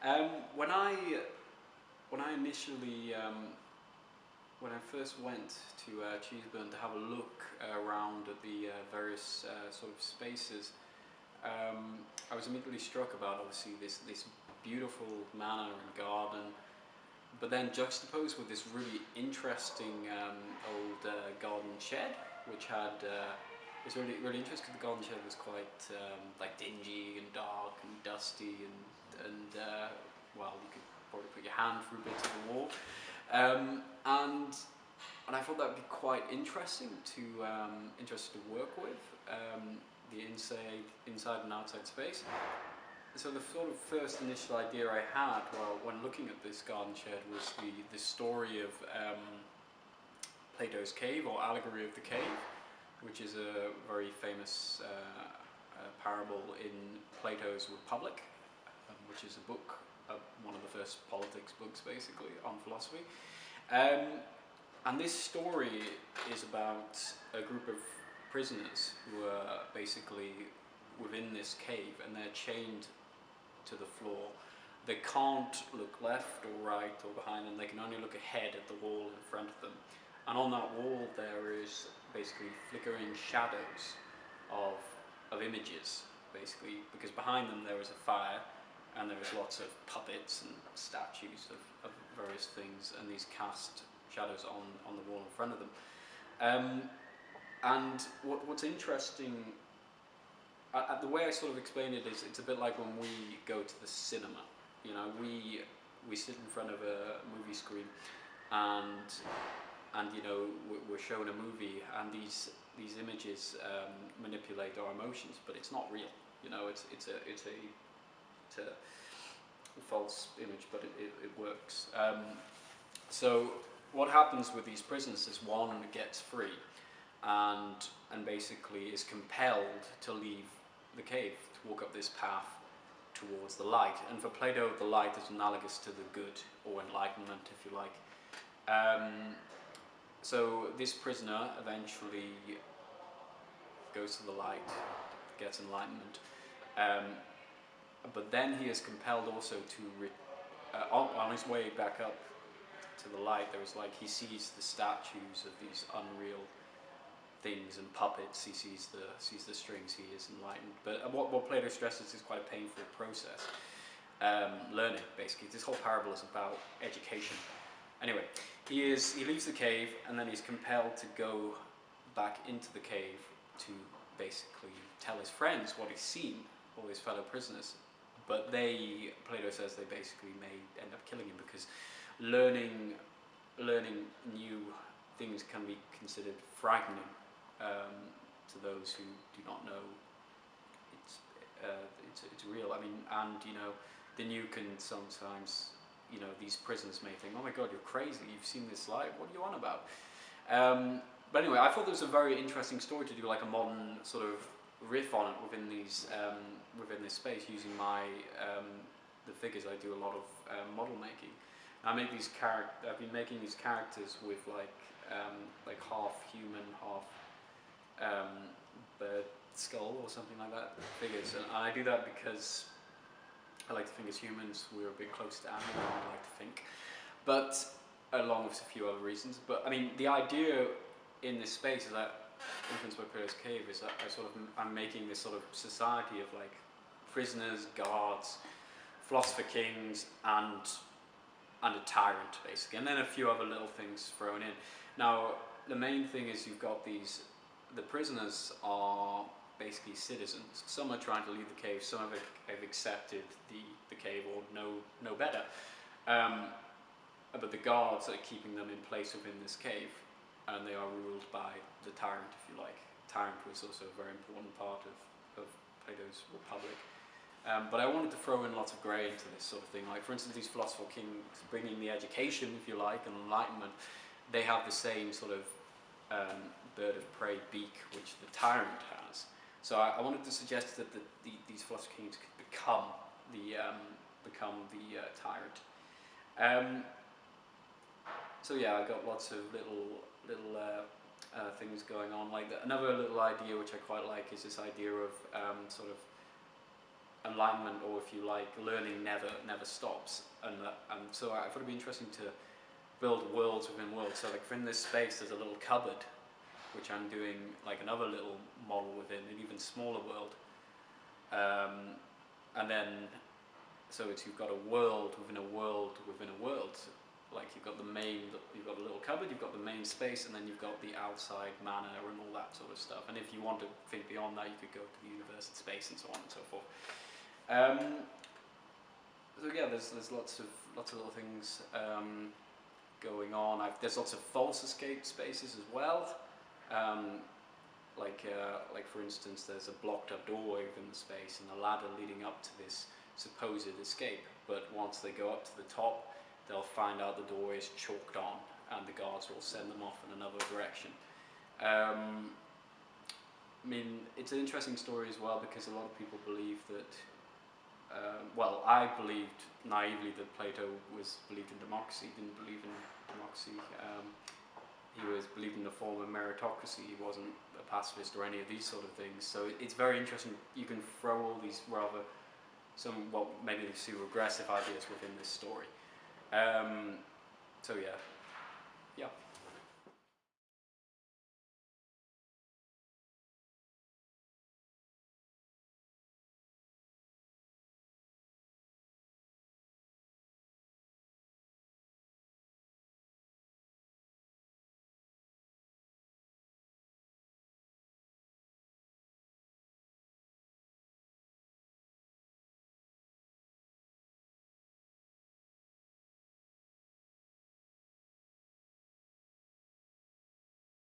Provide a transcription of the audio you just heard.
When I initially when I first went to Cheeseburn to have a look around at the various sort of spaces, I was immediately struck about obviously this beautiful manor and garden, but then juxtaposed with this really interesting old garden shed, which had it's really interesting. The garden shed was quite like dingy and dark and dusty and well, you could probably put your hand through bits of the wall, and I thought that would be quite interesting to interesting to work with, the inside and outside space. So the sort of first initial idea I had when looking at this garden shed was the story of Plato's cave, or allegory of the cave, which is a very famous parable in Plato's Republic, which is a book, one of the first politics books basically on philosophy. And this story is about a group of prisoners who are basically within this cave, and they're chained to the floor. They can't look left or right or behind them, they can only look ahead at the wall in front of them. And on that wall there is basically flickering shadows of images, basically, because behind them there is a fire and there is lots of puppets and statues of various things, and these cast shadows on the wall in front of them. And what's interesting, the way I sort of explain it is, it's a bit like when we go to the cinema. You know, we sit in front of a movie screen, and you know, we're shown a movie, and these images manipulate our emotions, but it's not real. You know, it's a false image, but it works. So what happens with these prisoners is one gets free, and basically is compelled to leave the cave, to walk up this path towards the light. And for Plato, the light is analogous to the good, or enlightenment, if you like. So this prisoner eventually goes to the light, gets enlightenment, but then he is compelled also to, on his way back up to the light, there is like, he sees the statues of these unreal things and puppets, he sees the strings, he is enlightened. But what Plato stresses is quite a painful process. Learning, basically. This whole parable is about education. Anyway, he leaves the cave, and then he's compelled to go back into the cave to basically tell his friends what he's seen, all his fellow prisoners. But Plato says they basically may end up killing him, because learning new things can be considered frightening to those who do not know it's real. I mean, and you know, the new can sometimes, you know, these prisoners may think, oh my god, you're crazy, you've seen this light, what are you on about? But anyway, I thought there was a very interesting story to do, like a modern sort of riff on it within this space, using my the figures. I do a lot of model making. I've been making these characters with like half human, half bird skull or something like that figures, and I do that because I like to think as humans we're a bit close to animals, I like to think, but along with a few other reasons. But I mean, the idea in this space is that, influenced by Plato's cave, is that I'm making this sort of society of like prisoners, guards, philosopher kings, and a tyrant, basically, and then a few other little things thrown in. Now, the main thing is you've got the prisoners are basically citizens. Some are trying to leave the cave, some have accepted the cave or know better. But the guards are keeping them in place within this cave, and they are ruled by the tyrant, if you like. Tyrant was also a very important part of Plato's Republic. But I wanted to throw in lots of grey into this sort of thing. Like, for instance, these philosopher kings bringing the education, if you like, and enlightenment, they have the same sort of bird of prey beak which the tyrant has. So I wanted to suggest that these philosopher kings could become the tyrant. So yeah, I got lots of little things going on. Like another little idea which I quite like is this idea of sort of enlightenment, or if you like, learning never stops. And so I thought it'd be interesting to build worlds within worlds. So like in this space, there's a little cupboard, which I'm doing like another little model within an even smaller world. And then, so it's, you've got a world within a world within a world. Like you've got a little cupboard, you've got the main space, and then you've got the outside manor and all that sort of stuff. And if you want to think beyond that, you could go to the universe and space and so on and so forth. So yeah, there's lots of little things going on. There's lots of false escape spaces as well. Like for instance, there's a blocked up doorway within the space and a ladder leading up to this supposed escape. But once they go up to the top, they'll find out the doorway is chalked on, and the guards will send them off in another direction. I mean, it's an interesting story as well because a lot of people believe that. Well, I believed naively that Plato believed in democracy, didn't believe in democracy. He believed in the form of meritocracy. He wasn't a pacifist or any of these sort of things. So it's very interesting. You can throw all these rather maybe see regressive ideas within this story. So yeah.